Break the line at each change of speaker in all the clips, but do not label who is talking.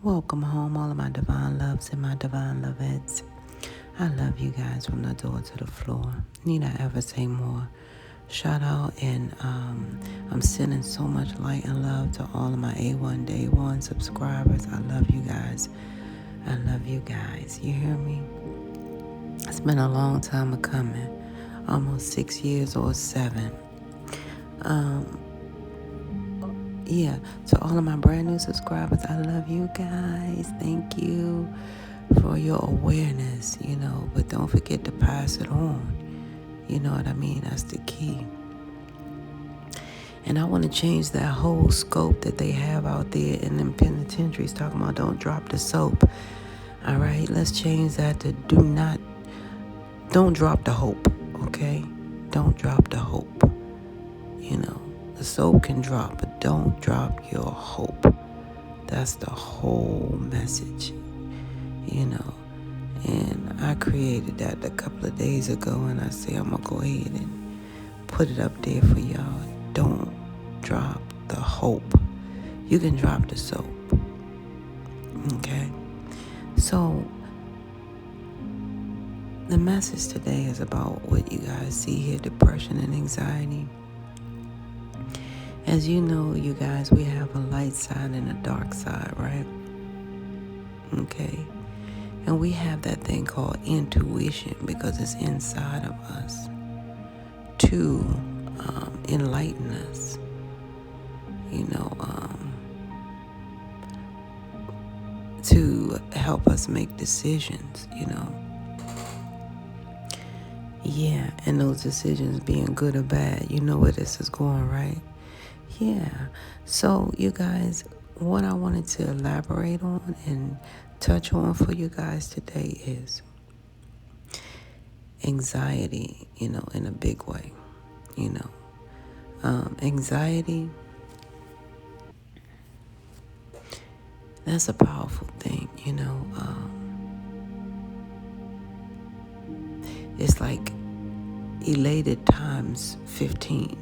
Welcome home, all of my divine loves and my divine lovettes. I love you guys from the door to the floor. Need I ever say more? Shout out and I'm sending so much light and love to all of my A1 Day 1 subscribers. I love you guys. I love you guys. You hear me? It's been a long time coming. Almost 6 years or 7. Yeah, to all of my brand new subscribers, I love you guys. Thank you for your awareness, but don't forget to pass it on. You know what I mean? That's the key. And I want to change that whole scope that they have out there in them penitentiaries talking about don't drop the soap. All right, let's change that to don't drop the hope, okay? Don't drop the hope. The soap can drop, but don't drop your hope. That's the whole message, And I created that a couple of days ago, and I say I'm going to go ahead and put it up there for y'all. Don't drop the hope. You can drop the soap, okay? So the message today is about what you guys see here, depression and anxiety. As you know, you guys, we have a light side and a dark side, right? Okay. And we have that thing called intuition because it's inside of us to enlighten us, to help us make decisions, Yeah, and those decisions being good or bad, you know where this is going, right? Yeah. So, you guys, what I wanted to elaborate on and touch on for you guys today is anxiety, in a big way. Anxiety, that's a powerful thing, It's like elated times 15,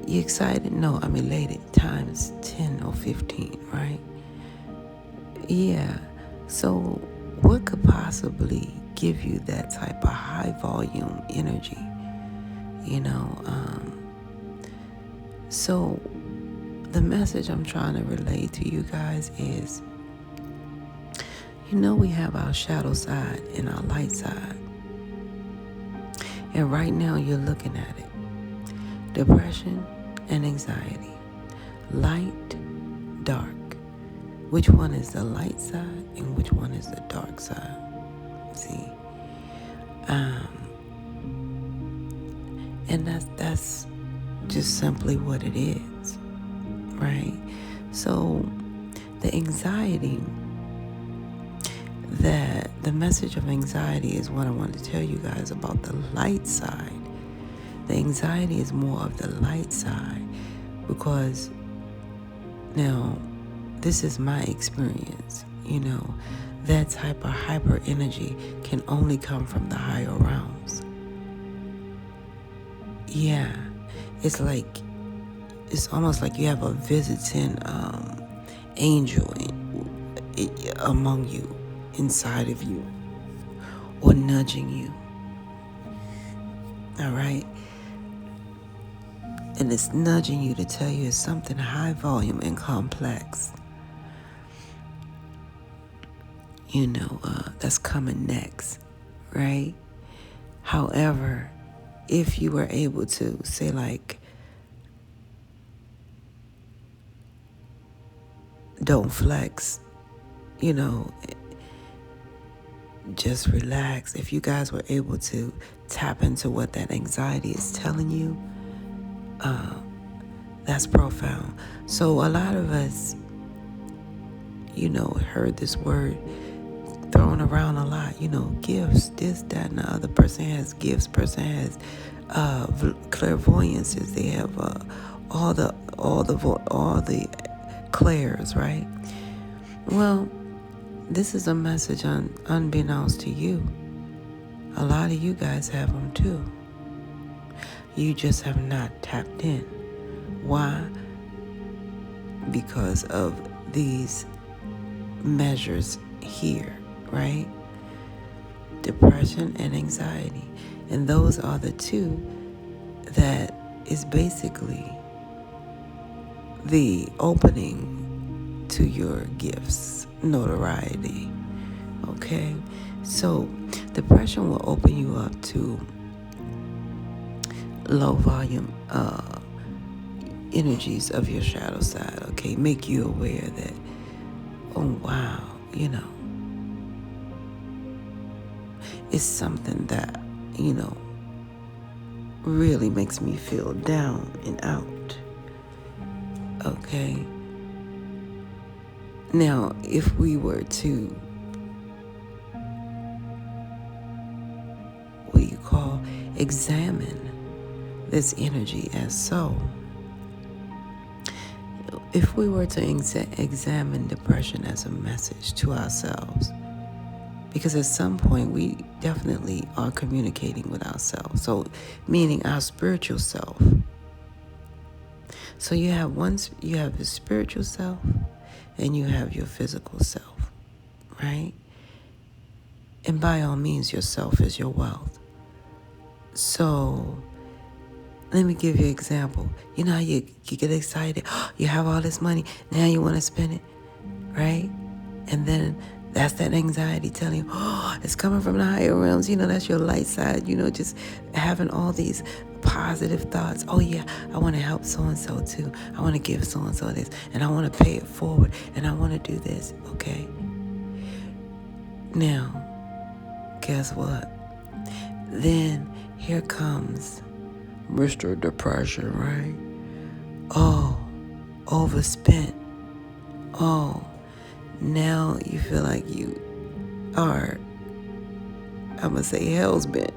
You excited? No, I'm elated times 10 or 15, right? Yeah. So what could possibly give you that type of high volume energy? So the message I'm trying to relay to you guys is, we have our shadow side and our light side. And right now you're looking at it. Depression and anxiety. Light, dark. Which one is the light side and which one is the dark side? See? And that's just simply what it is, right? So the anxiety, the message of anxiety is what I want to tell you guys about the light side. The anxiety is more of the light side because now this is my experience, that type of hyper energy can only come from the higher realms. Yeah, it's almost like you have a visiting angel among you, inside of you, or nudging you. All right? And it's nudging you to tell you it's something high volume and complex. That's coming next, right? However, if you were able to say don't flex, just relax. If you guys were able to tap into what that anxiety is telling you, that's profound. So a lot of us, heard this word thrown around a lot, gifts, this, that, and the other. Person has gifts, person has clairvoyances, they have all the clairs, right? Well, this is a message unbeknownst to you. A lot of you guys have them too. You just have not tapped in. Why? Because of these measures here, right? Depression and anxiety. And those are the two that is basically the opening to your gifts, notoriety. Okay? So depression will open you up to low volume energies of your shadow side. Okay? Make you aware that, oh wow, it's something that, really makes me feel down and out. Okay? Now, if we were to, what you call, examine this energy as so, if we were to examine depression as a message to ourselves, because at some point we definitely are communicating with ourselves, so meaning our spiritual self. So you have the spiritual self and you have your physical self, right? And by all means, your self is your wealth. So let me give you an example. You know how you get excited, you have all this money, now you want to spend it, right? And then that's that anxiety telling you, it's coming from the higher realms. That's your light side, just having all these positive thoughts. Oh yeah, I want to help so-and-so too. I want to give so-and-so this, and I want to pay it forward, and I want to do this, okay? Now, guess what? Then here comes Mr. Depression, right? Oh, overspent. Oh, now you feel like you are, I'm going to say, hell's bent,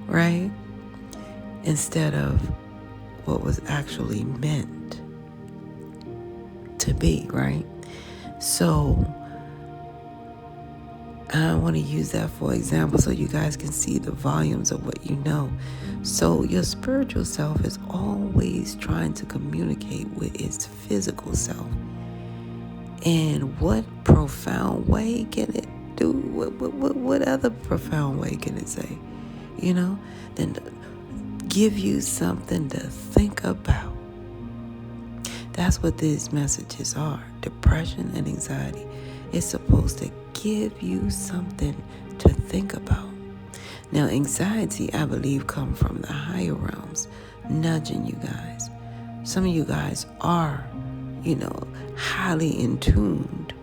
right? Instead of what was actually meant to be, right? So I want to use that for example so you guys can see the volumes of what you know. So your spiritual self is always trying to communicate with its physical self. And what profound way can it do? What other profound way can it say? Then give you something to think about. That's what these messages are. Depression and anxiety. It's supposed to give you something to think about. Now, anxiety, I believe, comes from the higher realms, nudging you guys. Some of you guys are, highly in tuned.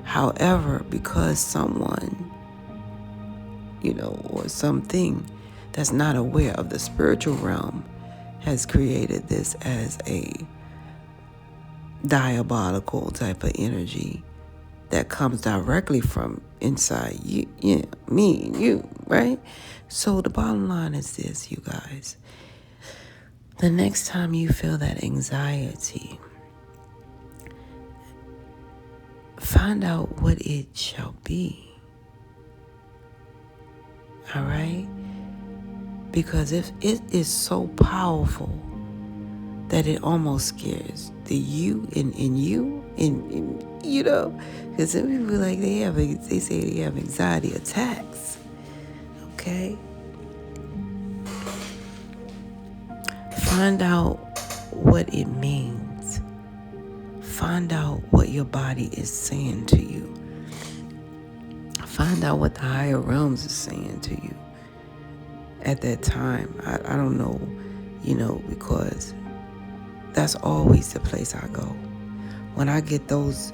However, because someone, or something that's not aware of the spiritual realm has created this as a diabolical type of energy that comes directly from inside you, me and you, right? So the bottom line is this, you guys. The next time you feel that anxiety, find out what it shall be. All right? Because if it is so powerful that it almost scares the you in you, because some people they say they have anxiety attacks. Okay? Find out what it means. Find out what your body is saying to you. Find out what the higher realms is saying to you at that time. I don't know, because that's always the place I go. When I get those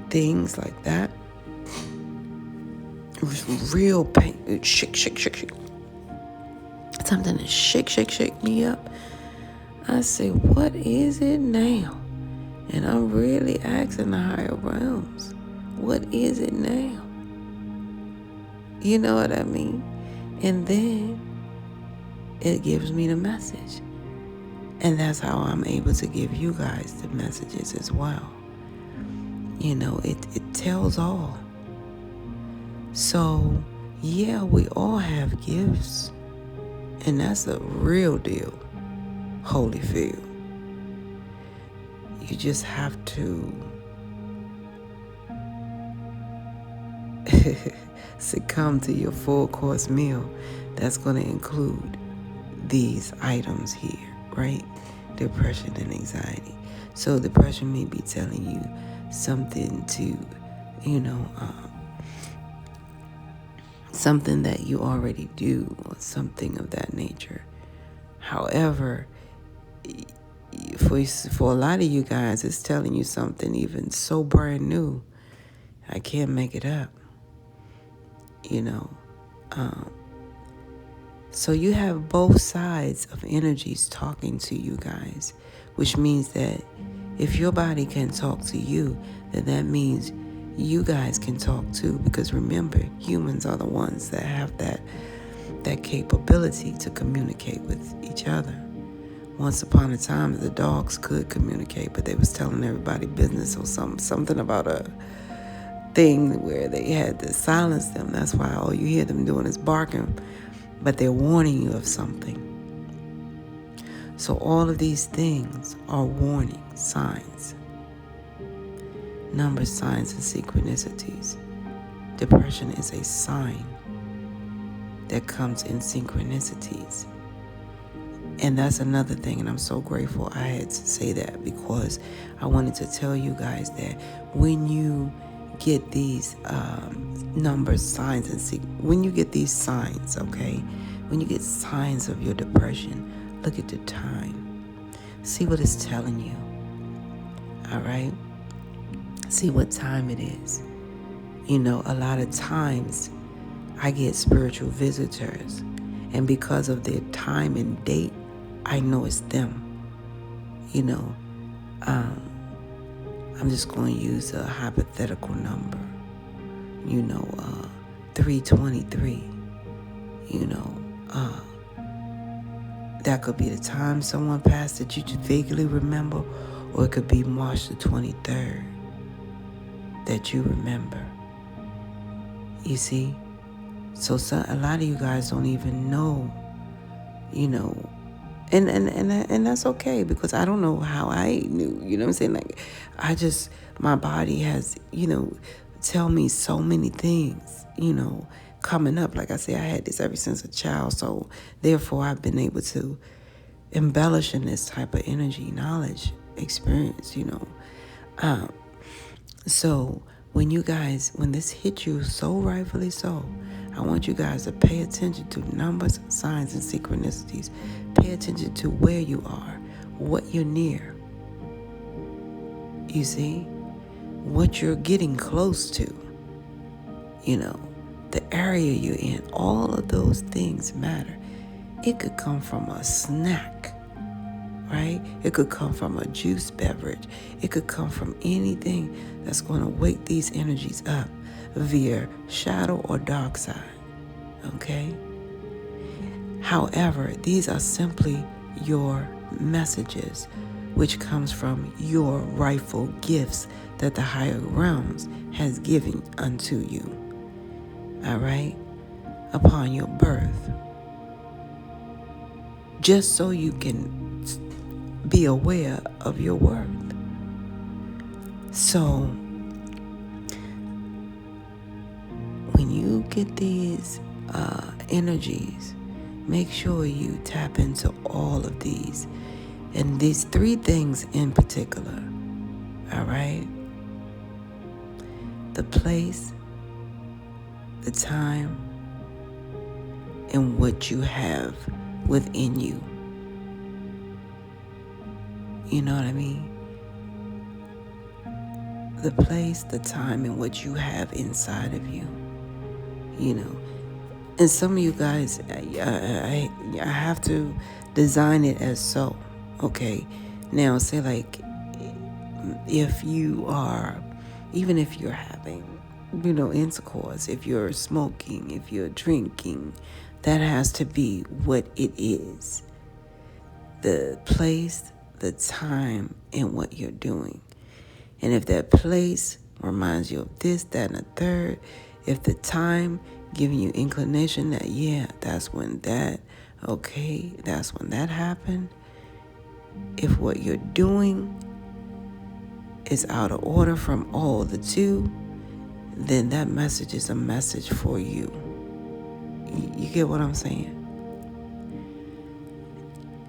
things like that, real pain, shake. Something to shake me up. I say, what is it now? And I'm really asking the higher realms, what is it now? You know what I mean? And then it gives me the message. And that's how I'm able to give you guys the messages as well. It tells all. So, yeah, we all have gifts. And that's a real deal, Holyfield. You just have to succumb to your full course meal, that's going to include these items here, right? Depression and anxiety. So depression may be telling you something to, something that you already do or something of that nature. However, for a lot of you guys, it's telling you something even so brand new. I can't make it up, So you have both sides of energies talking to you guys, which means that if your body can talk to you, then that means you guys can talk too. Because remember, humans are the ones that have that capability to communicate with each other. Once upon a time, the dogs could communicate, but they was telling everybody business or something about a thing where they had to silence them. That's why all you hear them doing is barking, but they're warning you of something. So all of these things are warning signs. Numbers, signs, and synchronicities. Depression is a sign that comes in synchronicities. And that's another thing, and I'm so grateful I had to say that, because I wanted to tell you guys that when you get these numbers, signs, and when you get these signs, okay, when you get signs of your depression, look at the time. See what it's telling you. All right? See what time it is. A lot of times I get spiritual visitors, and because of their time and date, I know it's them. I'm just going to use a hypothetical number. 323. That could be the time someone passed that you vaguely remember, or it could be March the 23rd that you remember. You see? So a lot of you guys don't even know, and that's okay, because I don't know how I knew, you know what I'm saying? Like, my body has, tell me so many things, coming up. Like I say, I had this ever since a child, so therefore I've been able to embellish in this type of energy, knowledge, experience, So when this hit you so rightfully so, I want you guys to pay attention to numbers, signs, and synchronicities. Pay attention to where you are, what you're near. You see? What you're getting close to. The area you're in. All of those things matter. It could come from a snack, right? It could come from a juice beverage. It could come from anything that's going to wake these energies up via shadow or dark side, okay? However, these are simply your messages, which comes from your rightful gifts that the higher realms has given unto you, all right, upon your birth, just so you can be aware of your worth. So when you get these energies, make sure you tap into all of these, and these three things in particular, all right? The place, the time, and what you have within you. You know what I mean? The place, the time, and what you have inside of you. And some of you guys, I have to design it as so, okay? Now, say like, if you are, even if you're having, intercourse, if you're smoking, if you're drinking, that has to be what it is. The place, the time, and what you're doing. And if that place reminds you of this, that, and the third, if the time giving you inclination that, that's when that happened. If what you're doing is out of order from all the two, then that message is a message for you. You get what I'm saying?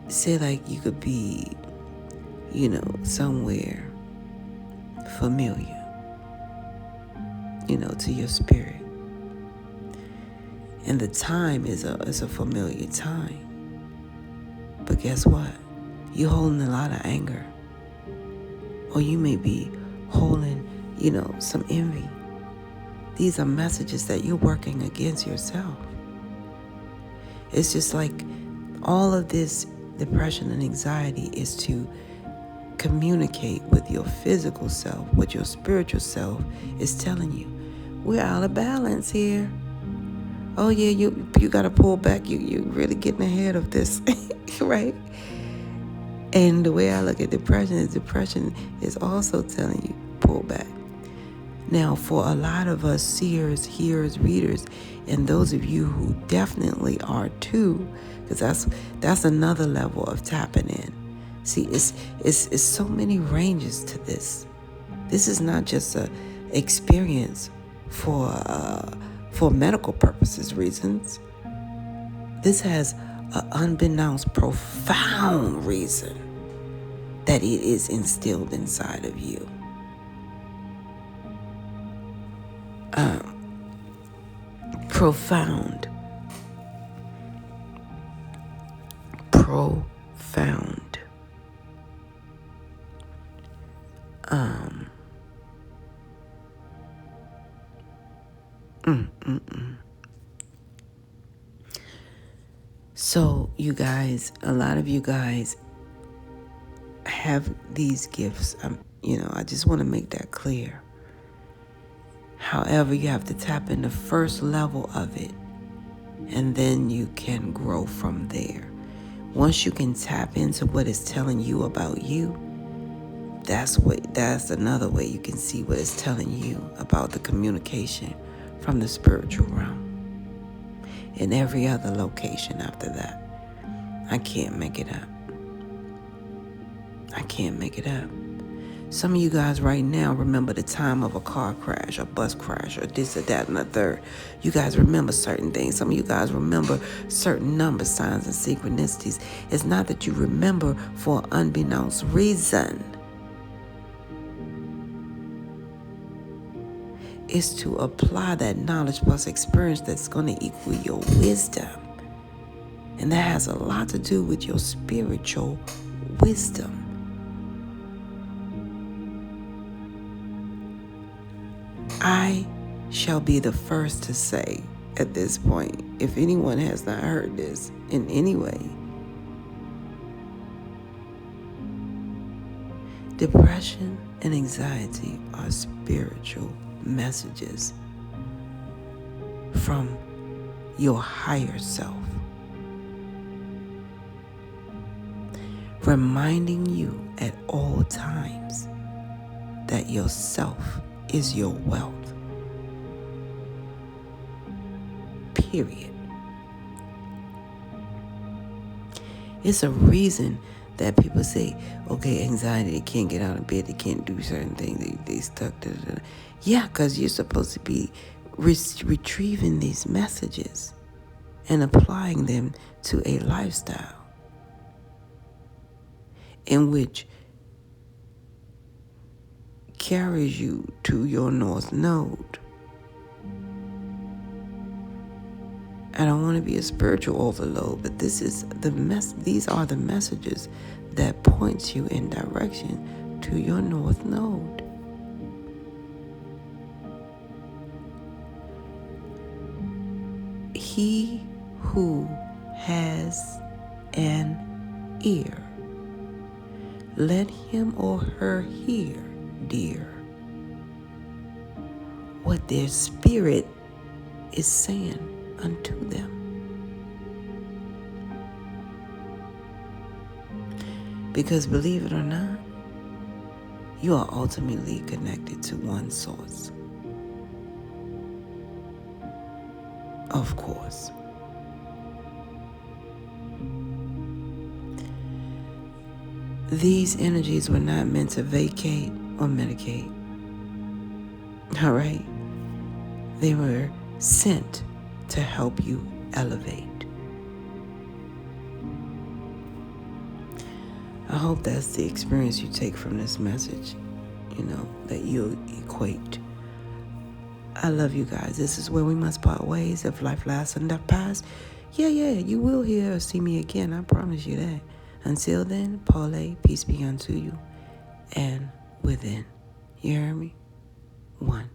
Say like you could be, somewhere familiar, to your spirit. And the time is a familiar time. But guess what? You're holding a lot of anger. Or you may be holding, some envy. These are messages that you're working against yourself. It's just like all of this depression and anxiety is to communicate with your physical self, what your spiritual self is telling you. We're out of balance here. Oh yeah, you got to pull back. You really getting ahead of this, right? And the way I look at depression is also telling you, pull back. Now, for a lot of us seers, hearers, readers, and those of you who definitely are too, because that's another level of tapping in. See, it's so many ranges to this. This is not just a experience for medical purposes reasons. This has an unbeknownst profound reason that it is instilled inside of you. Profound. So you guys, a lot of you guys have these gifts. I just want to make that clear. However, you have to tap in the first level of it, and then you can grow from there. Once you can tap into what it's telling you about you, that's another way you can see what it's telling you about the communication from the spiritual realm. In every other location after that, I can't make it up. Some of you guys right now remember the time of a car crash, a bus crash, or this or that and the third. You guys remember certain things. Some of you guys remember certain numbers, signs, and synchronicities. It's not that you remember for an unbeknownst reason. It's to apply that knowledge plus experience that's going to equal your wisdom. And that has a lot to do with your spiritual wisdom. I shall be the first to say at this point, if anyone has not heard this in any way, depression and anxiety are spiritual messages from your higher self, reminding you at all times that yourself is your wealth. Period. It's a reason that people say, okay, anxiety, they can't get out of bed, they can't do certain things, they stuck. Yeah, because you're supposed to be retrieving these messages and applying them to a lifestyle in which carries you to your north node. I don't want to be a spiritual overload, but these are the messages that points you in direction to your north node. He who has an ear, let him or her hear, dear, what their spirit is saying unto them. Because believe it or not, you are ultimately connected to one source. Of course. These energies were not meant to vacate or medicate. All right? They were sent to help you elevate. I hope that's the experience you take from this message, that you equate. I love you guys. This is where we must part ways. If life lasts and death pass, yeah, you will hear or see me again. I promise you that. Until then, Paulé, peace be unto you and within. You hear me? 1.